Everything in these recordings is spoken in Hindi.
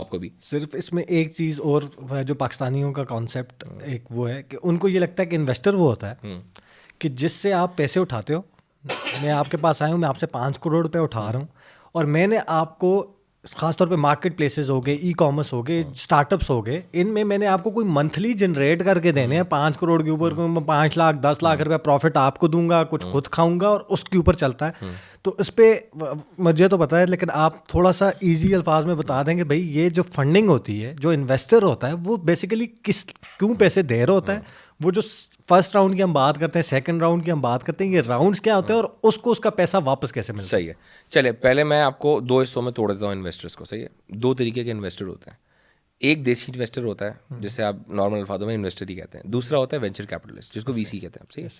आपको भी। सिर्फ इसमें एक चीज़ और है, जो पाकिस्तानियों का कॉन्सेप्ट एक वो है कि उनको ये लगता है कि इन्वेस्टर वो होता है कि जिससे आप पैसे उठाते हो। मैं आपके पास आया हूँ, मैं आपसे 5 करोड़ रुपए उठा रहा हूँ और मैंने आपको खासतौर पे मार्केट प्लेसेस हो गए, ई कॉमर्स हो गए, स्टार्टअप्स हो गए, इनमें मैंने आपको कोई मंथली जनरेट करके देने हैं 5 करोड़ के ऊपर, मैं 5 लाख 10 लाख रुपए प्रॉफिट आपको दूंगा, कुछ खुद खाऊंगा और उसके ऊपर चलता है। तो इस पे मुझे तो पता है, लेकिन आप थोड़ा सा इजी अल्फाज में बता देंगे भाई ये जो फंडिंग होती है, जो इन्वेस्टर होता है वो बेसिकली क्यों पैसे दे रहा होता है, वो जो फर्स्ट राउंड की हम बात करते हैं, सेकंड राउंड की हम बात करते हैं, ये राउंड्स क्या होते हैं और उसको उसका पैसा वापस कैसे मिलता है? सही है, चले पहले मैं आपको दो हिस्सों में तोड़ देता हूँ इन्वेस्टर्स को। सही है, दो तरीके के इन्वेस्टर होते हैं। एक देसी इन्वेस्टर होता है जिसे आप नॉर्मल अल्फाजों में इन्वेस्टर ही कहते हैं, दूसरा होता है वेंचर कैपिटलिस्ट जिसको वीसी कहते हैं। सही है,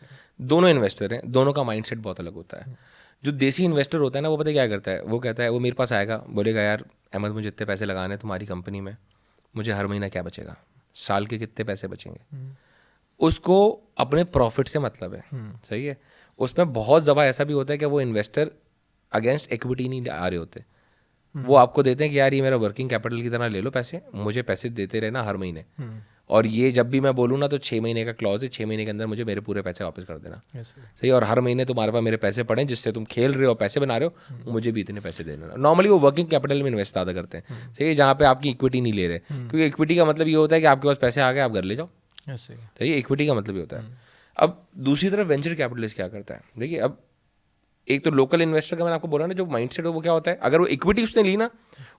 दोनों इन्वेस्टर हैं, दोनों का माइंडसेट बहुत अलग होता है। जो देसी इन्वेस्टर होता है ना, वो पता है क्या करता है, वो कहता है, वो मेरे पास आएगा, बोलेगा यार अहमद मुझे इतने पैसे लगाने हैं तुम्हारी कंपनी में, मुझे हर महीना क्या बचेगा, साल के कितने पैसे बचेंगे, उसको अपने प्रॉफिट से मतलब है। सही है, उसमें बहुत दफ़ा ऐसा भी होता है कि वो इन्वेस्टर अगेंस्ट इक्विटी नहीं आ रहे होते, वो आपको देते हैं कि यार ये मेरा वर्किंग कैपिटल की तरह ले लो पैसे, मुझे पैसे देते रहना हर महीने, और ये जब भी मैं बोलूँ ना तो 6 महीने का क्लॉज है, 6 महीने के अंदर मुझे मेरे पूरे पैसे वापस कर देना। सही, और हर महीने तुम्हारे पास मेरे पैसे पड़े जिससे तुम खेल रहे हो, पैसे बना रहे हो, मुझे भी इतने पैसे देना। नॉर्मली वो वर्किंग कैपिटल में इन्वेस्ट ज़्यादा करते हैं। सही है, जहाँ पे आपकी इक्विटी नहीं ले रहे, क्योंकि इक्विटी का मतलब ये होता है कि आपके पास पैसे आ गए, आप घर ले जाओ। सही है, इक्विटी का मतलब ये होता है। अब दूसरी तरफ वेंचर कैपिटलिस्ट क्या करता है, देखिए, अब एक तो लोकल इन्वेस्टर का मैंने आपको बोला ना, जो माइंडसेट है वो क्या होता है, अगर वो इक्विटी उसने ली ना,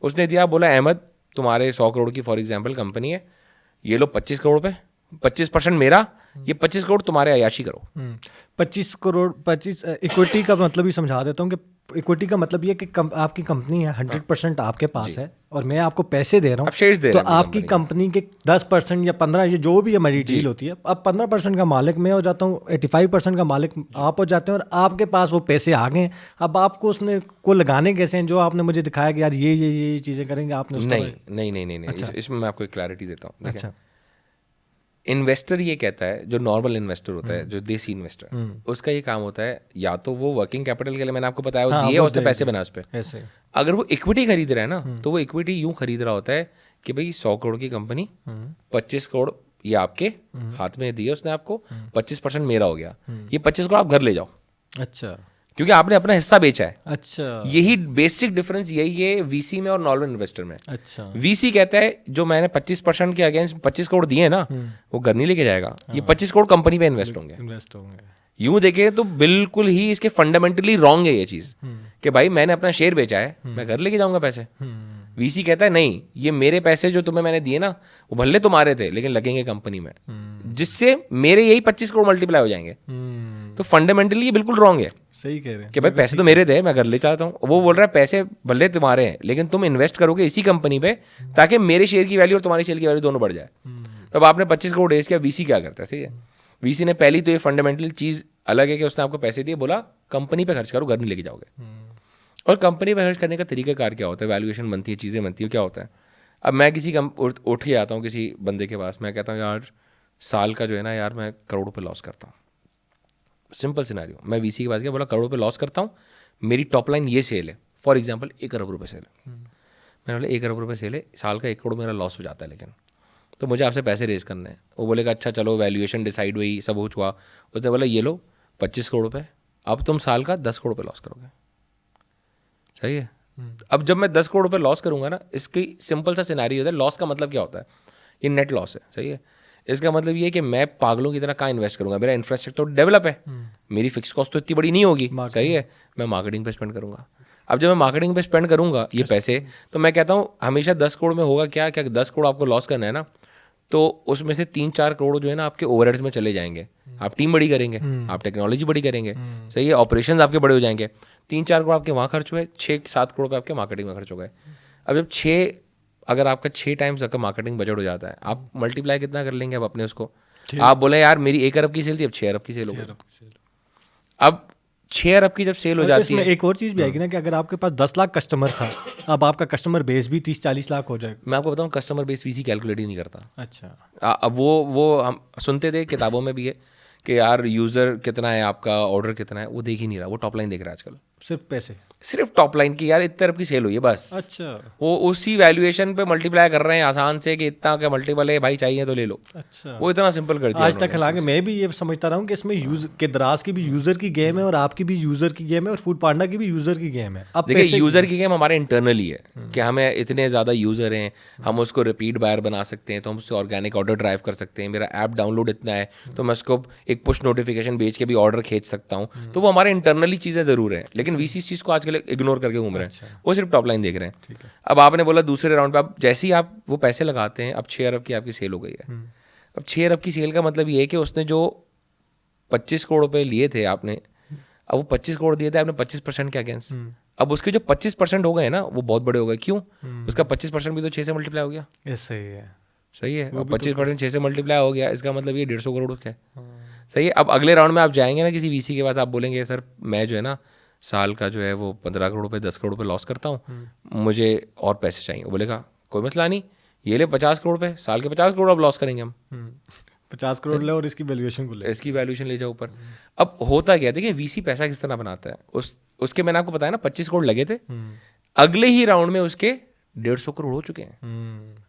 उसने दिया, बोला अहमद तुम्हारे 100 करोड़ की फॉर एग्जांपल कंपनी है, ये लो 25 करोड़ पे, 25% मेरा, ये 25 करोड़ तुम्हारे अयाशी करो। 25 करोड़ 25 इक्विटी का मतलब ही समझा देता हूँ कि इक्विटी का मतलब ये कि आपकी कंपनी है, 100% आपके पास है और मैं आपको पैसे दे रहा हूँ, तो आपकी कंपनी के 10% या 15, ये जो भी हमारी डील होती है, अब 15% का मालिक मैं हो जाता हूँ, 85% का मालिक आप हो जाते हैं और आपके पास वो पैसे आ गए। अब आपको उसने को लगाने कैसे हैं, जो आपने मुझे दिखाया कि यार ये चीज़ें करेंगे आपने? नहीं, इसमें मैं आपको एक क्लैरिटी देता हूँ। अच्छा, इन्वेस्टर ये कहता है, जो नॉर्मल इन्वेस्टर होता है, जो देसी इन्वेस्टर, उसका ये काम होता है, या तो वो वर्किंग कैपिटल के लिए मैंने आपको बताया, वो दिए और उसने पैसे बना उस पर। अगर वो इक्विटी खरीद रहा है ना, तो वो इक्विटी यूं खरीद रहा होता है कि भाई 100 करोड़ की कंपनी, 25 करोड़ ये आपके हाथ में दिए उसने आपको, 25% मेरा हो गया, ये 25 करोड़ आप घर ले जाओ। अच्छा, क्योंकि आपने अपना हिस्सा बेचा है। अच्छा, यही बेसिक डिफरेंस यही है वीसी में और नॉर्मल इन्वेस्टर में। अच्छा, वीसी कहता है जो मैंने 25% के अगेंस्ट 25 करोड़ दिए ना, वो घर नहीं लेके जाएगा, ये 25 करोड़ कंपनी पे इन्वेस्ट होंगे। यूं देखे तो बिल्कुल ही इसके फंडामेंटली रॉन्ग है ये चीज कि भाई मैंने अपना शेयर बेचा है, मैं घर लेके जाऊंगा पैसे। वीसी कहता है नहीं, ये मेरे पैसे जो तुम्हें मैंने दिए ना, वो भले तुम्हारे थे लेकिन लगेंगे कंपनी में, जिससे मेरे यही 25 करोड़ मल्टीप्लाई हो जाएंगे। तो फंडामेंटली ये बिल्कुल रॉन्ग है। सही कह रहे हैं कि भाई पैसे तो मेरे थे, मैं घर ले चाहता हूँ। वो बोल रहा है पैसे भले तुम्हारे हैं लेकिन तुम इन्वेस्ट करोगे इसी कंपनी पे ताकि मेरे शेयर की वैल्यू और तुम्हारे शेयर की वैल्यू दोनों बढ़ जाए। तो अब आपने 25 करोड़ रेज किया, वीसी क्या करता है? सही है, वीसी ने पहली तो ये फंडामेंटल चीज़ अलग है कि उसने आपको पैसे दिए, बोला कंपनी पे खर्च करो, घर नहीं लेके जाओगे। और कंपनी पे खर्च करने का तरीकाकार क्या होता है, वैल्यूएशन बनती है, चीज़ें बनती है, क्या होता है। अब मैं किसी उठ के आता हूँ किसी बंदे के पास, मैं कहता हूँ यार साल का जो है ना यार मैं करोड़ रुपये लॉस करता हूँ। सिंपल सिनेरियो, मैं वीसी के पास गया, बोला करोड़ रुपये लॉस करता हूँ, मेरी टॉप लाइन ये सेल है, फॉर एग्जांपल 1 अरब रुपये सेल है। मैंने बोला 1 अरब रुपये सेल है, साल का 1 करोड़ मेरा लॉस हो जाता है, लेकिन तो मुझे आपसे पैसे रेज करने हैं। वो बोलेगा अच्छा चलो वैल्यूएशन डिसाइड हुई, सब कुछ हुआ। उसने बोला ये लो 25 करोड़ रुपये, अब तुम साल का 10 करोड़ रुपये लॉस करोगे। सही है, अब जब मैं 10 करोड़ रुपये लॉस करूँगा ना, इसकी सिंपल सा सिनेरियो होता है। लॉस का मतलब क्या होता है, ये नेट लॉस है। सही है, इसका मतलब ये है कि मैं पागलों की तरह कहाँ इन्वेस्ट करूंगा, मेरा इंफ्रास्ट्रक्चर तो डेवलप है, मेरी फिक्स कॉस्ट तो इतनी बड़ी नहीं होगी। सही है, मैं मार्केटिंग पे स्पेंड करूंगा। अब जब मैं मार्केटिंग पे स्पेंड करूंगा ये पैसे, तो मैं कहता हूँ हमेशा 10 करोड़ में होगा क्या 10 करोड़ आपको लॉस करना है ना, तो उसमें से 3-4 करोड़ जो है ना आपके ओवरहेड्स में चले जाएंगे। आप टीम बड़ी करेंगे, आप टेक्नोलॉजी बड़ी करेंगे। सही है, ऑपरेशन आपके बड़े हो जाएंगे। 3-4 करोड़ आपके वहाँ खर्च हुए, 6-7 करोड़ पे आपके मार्केटिंग में खर्च हो गए। अब जब अगर आपका 6 टाइम्स अगर मार्केटिंग बजट हो जाता है, आप मल्टीप्लाई कितना कर लेंगे अब अपने उसको। आप बोले यार मेरी 1 अरब की सेल थी, अब 6 अरब की सेल हो गई। अब 6 अरब की जब सेल हो जाती है, एक और चीज़ भी आएगी ना कि अगर आपके पास 10 लाख कस्टमर था, अब आपका कस्टमर बेस भी 30-40 लाख हो जाएगा। मैं आपको बताऊँ कस्टमर बेस वीसी कैलकुलेट ही नहीं करता। अच्छा, अब वो हम सुनते थे, किताबों में भी है कि यार यूज़र कितना है आपका, ऑर्डर कितना है, वो देख ही नहीं रहा, वो टॉप लाइन देख रहा है आजकल। सिर्फ पैसे, सिर्फ टॉप लाइन की, यार इतने अरब की सेल हुई है बस। अच्छा वो उसी वैल्यूएशन पे मल्टीप्लाई कर रहे हैं आसान से कि इतना क्या मल्टीपल है भाई, चाहिए तो ले लो। अच्छा, वो इतना सिंपल कर दिया आज तक उन्होंने। हालांकि मैं भी ये समझता रहा हूँ कि इसमें यूज के दराज की भी यूजर की गेम है और आपकी भी यूजर की गेम है और फूड पांडा की भी यूजर की गेम है। अब देखिए पैसे यूज़र की गेम हमारे इंटरनली है कि हमें इतने ज़्यादा यूज़र हैं, हम उसको रिपीट बायर बना सकते हैं, तो हम उससे ऑर्गेनिक ऑर्डर ड्राइव कर सकते हैं। मेरा ऐप डाउनलोड इतना है तो मैं उसको एक पुश नोटिफिकेशन भेज के भी ऑर्डर खींच सकता हूँ। तो वो हमारे इंटरनली चीज़ें ज़रूर हैं, लेकिन वीसी इस चीज़ को आजकल इग्नोर करके घूम रहे हैं, वो सिर्फ टॉप लाइन देख रहे हैं। अब आपने बोला दूसरे राउंड पे आप जैसे ही आप वो पैसे लगाते हैं, अब 6 अरब की आपकी सेल हो गई है। अब 6 अरब की सेल का मतलब ये है कि उसने जो 25 करोड़ रुपए लिए थे आपने, अब वो 25 करोड़ दिए थे आपने 25% के अगेंस्ट, अब उसके जो 25% हो गए ना वो बहुत बड़े हो गए। क्यों? उसका 25% भी तो 6 से मल्टीप्लाई हो गया। ये सही है, सही है। अब 25% 6 से मल्टीप्लाई हो गया, इसका मतलब ये 150 करोड़ है। सही है। अब अगले राउंड में आप जाएंगे ना किसी वीसी के पास, आप बोलेंगे सर मैं जो है ना साल का जो है वो 15 करोड़ रुपये 10 करोड़ रुपये लॉस करता हूँ, मुझे और पैसे चाहिए। वो बोलेगा कोई मसला नहीं, ये ले 50 करोड़ रुपये, साल के 50 करोड़ अब लॉस करेंगे हम। 50 करोड़ ले और इसकी वैल्यूएशन को ले, इसकी वैल्यूएशन ले जाओ ऊपर। अब होता क्या है, देखिए वीसी पैसा किस तरह बनाता है, उसके मैंने आपको बताया ना 25 करोड़ लगे थे, अगले ही राउंड में उसके 150 करोड़ हो चुके हैं।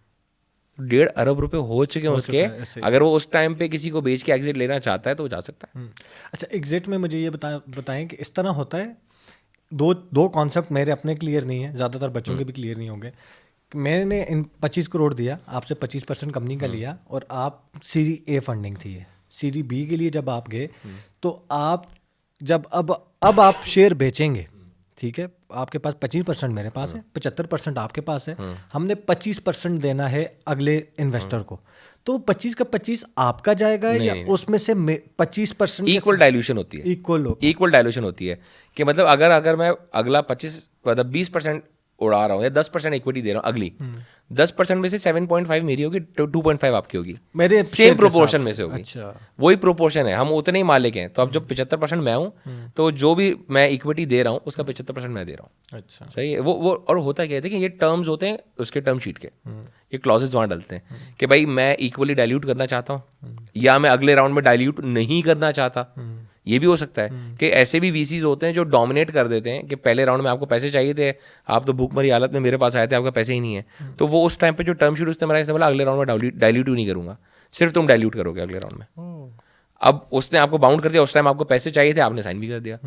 1.5 अरब रुपए हो चुके हैं उसके। अगर वो उस टाइम पे किसी को बेच के एग्जिट लेना चाहता है तो वो जा सकता है। अच्छा, एग्जिट में मुझे ये बताएं कि इस तरह होता है, दो कॉन्सेप्ट मेरे अपने क्लियर नहीं है, ज़्यादातर बच्चों के भी क्लियर नहीं होंगे। मैंने इन 25 करोड़ दिया आपसे, 25% कंपनी का लिया और आप सीरी ए फंडिंग थी, सीरी बी के लिए जब आप गए तो आप जब अब आप शेयर बेचेंगे, ठीक है, आपके पास 25% मेरे पास है, 75% आपके पास है, हमने 25% देना है अगले इन्वेस्टर को, तो 25 का 25 आपका जाएगा या उसमें से 25% इक्वल डाइल्यूशन होती है। इक्वल डाइल्यूशन होती है कि मतलब अगर मैं अगला 25 मतलब 20% उड़ा रहा हूँ या 10% इक्विटी दे रहा हूँ, अगली 10% में से 7.5 मेरी होगी, 2.5 आपकी होगी, मेरे सेम प्रोपोर्शन में से होगी। अच्छा, वही प्रोपोर्शन है, हम उतने ही मालिक हैं। तो अब जब 75% मैं हूँ तो जो भी मैं इक्विटी दे रहा हूँ उसका 75% मैं दे रहा हूँ। अच्छा, सही है। वो और होता क्या है कि ये टर्म्स होते हैं उसके टर्म शीट के, ये क्लॉजेस वहाँ डलते हैं कि भाई मैं इक्वली डाइल्यूट करना चाहता हूँ या मैं अगले राउंड में डाइल्यूट नहीं करना चाहता। ये भी हो सकता है कि ऐसे भी वीसीज होते हैं जो डोमिनेट कर देते हैं कि पहले राउंड में आपको पैसे चाहिए थे, आप तो भूखमरी हालत में मेरे पास आए थे, आपका पैसे ही नहीं है, तो वो उस टाइम पे जो टर्म शीट उसने बोला अगले राउंड में डाइल्यूट ही नहीं करूंगा, सिर्फ तुम डाइल्यूट करोगे अगले राउंड में। अब उसने आपको बाउंड कर दिया, उस टाइम आपको पैसे चाहिए थे, आपने साइन भी कर दिया,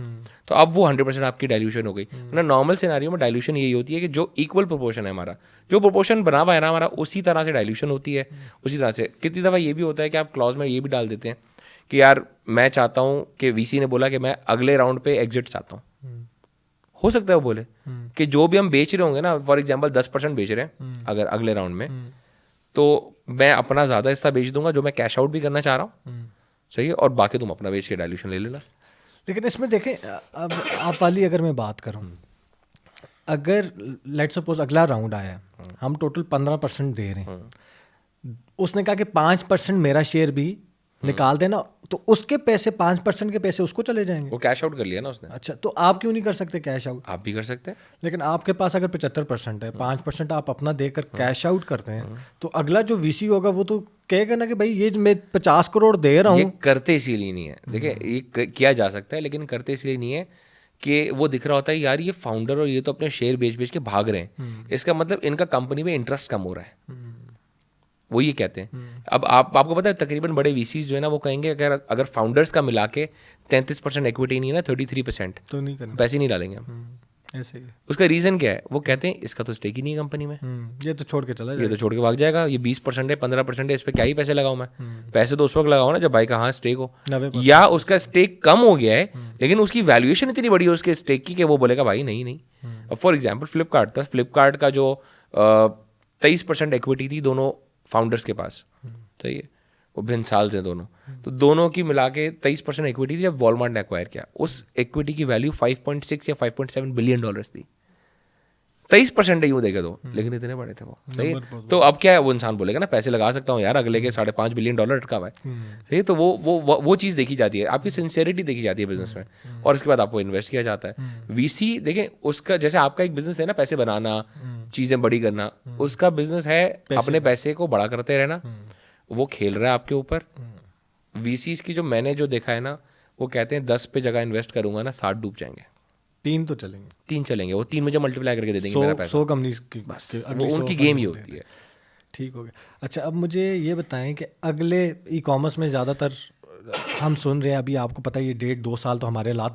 तो अब वो 100% आपकी डाइल्यूशन हो गई। ना नॉर्मल सिनेरियो में डाइल्यूशन यही होती है कि जो इक्वल प्रोपोर्शन है हमारा, जो प्रोपोर्शन बना हुआ है ना हमारा, उसी तरह से डाइल्यूशन होती है। उसी तरह से कितनी दफ़ा ये भी होता है कि आप क्लॉज में ये भी डाल देते हैं कि यार मैं चाहता हूँ कि वीसी ने बोला कि मैं अगले राउंड पे एग्जिट चाहता हूँ। हो सकता है वो बोले कि जो भी हम बेच रहे होंगे ना, फॉर एग्जांपल 10% बेच रहे हैं अगर अगले राउंड में, तो मैं अपना ज़्यादा हिस्सा बेच दूंगा जो मैं कैश आउट भी करना चाह रहा हूँ, सही है, और बाकी तुम अपना बेच के डाइल्यूशन ले लेना। लेकिन इसमें देखें, अब आप वाली अगर मैं बात करूँ, अगर लेट सपोज अगला राउंड आया, हम टोटल 15% दे रहे हैं, उसने कहा कि 5% मेरा शेयर भी निकाल देना, तो उसके पैसे 5% के पैसे उसको चले जाएंगे। वो कैश आउट कर लिया ना उसने। अच्छा, तो आप क्यों नहीं कर सकते कैश आउट? आप भी कर सकते हैं, लेकिन आपके पास अगर 75% है, 5% आप अपना देकर कैश आउट करते हैं, तो अगला जो वीसी होगा वो तो कहेगा ना कि भाई ये मैं 50 करोड़ दे रहा हूँ। ये करते इसीलिए नहीं है, देखिए ये किया जा सकता है लेकिन करते इसलिए नहीं है कि वो दिख रहा होता है यार ये फाउंडर और ये तो अपने शेयर बेच बेच के भाग रहे हैं, इसका मतलब इनका कंपनी में इंटरेस्ट कम हो रहा है, वो ये कहते हैं। अब आपको पता है तकरीबन बड़े वीसीज जो है ना वो कहेंगे अगर फाउंडर्स का मिला के 33% इक्विटी नहीं है ना, 33% तो नहीं करना, पैसे नहीं डालेंगे हम। ऐसे ही। उसका रीज़न क्या है? वो कहते हैं इसका तो स्टेक ही नहीं है कंपनी में, ये तो छोड़ के चला ये तो छोड़ के भाग जाएगा, ये 20% है 15% है, इस पर क्या ही पैसे लगाऊं मैं। पैसे तो उस वक्त लगाओ ना जब भाई का हाँ स्टेक हो, या उसका स्टेक कम हो गया है लेकिन उसकी वैल्यूएशन इतनी बड़ी है उसके स्टेक की कि वो बोलेगा भाई नहीं। अब फॉर एग्जाम्पल फ्लिपकार्ट था, फ्लिपकार्ट का जो 23% इक्विटी थी दोनों फाउंडर्स के पास, सही है, वो भिन्न साल से दोनों, तो दोनों की मिला के 23% इक्विटी थी जब वॉलमार्ट ने एक्वायर किया। उस इक्विटी की वैल्यू 5.6 या 5.7 बिलियन डॉलर्स थी। 23% यूँ देखे तो, लेकिन इतने बड़े थे वो, सही है। तो अब क्या है, वो इंसान बोलेगा ना पैसे लगा सकता हूँ यार, अगले के 5.5 बिलियन डॉलर अटका हुआ है, सही है। तो वो चीज़ देखी जाती है, आपकी सिंसियरिटी देखी जाती है बिजनेस में, और इसके बाद आपको इन्वेस्ट किया जाता है। वीसी देखें उसका, जैसे आपका एक बिजनेस है ना पैसे बनाना, चीज़ें बड़ी करना, उसका बिजनेस है अपने पैसे को बड़ा करते रहना, वो खेल रहा है आपके ऊपर। वीसीज की जो मैंने जो देखा है ना, वो कहते हैं 10 पे जगह इन्वेस्ट करूंगा ना 60 डूब जाएंगे। 3 तो चलेंगे, 3 चलेंगे, वो 3 मुझे मल्टीप्लाई करके दे देंगे मेरा पैसा। 100 कंपनी की बस अगली वो 100 उनकी गेम ही कंपनी होती है। ठीक हो गया। अच्छा, अब मुझे ये बताएं कि अगले ई कॉमर्स में ज़्यादातर हम सुन रहे हैं, अभी आपको पता है ये 1.5-2 साल तो हमारे हालात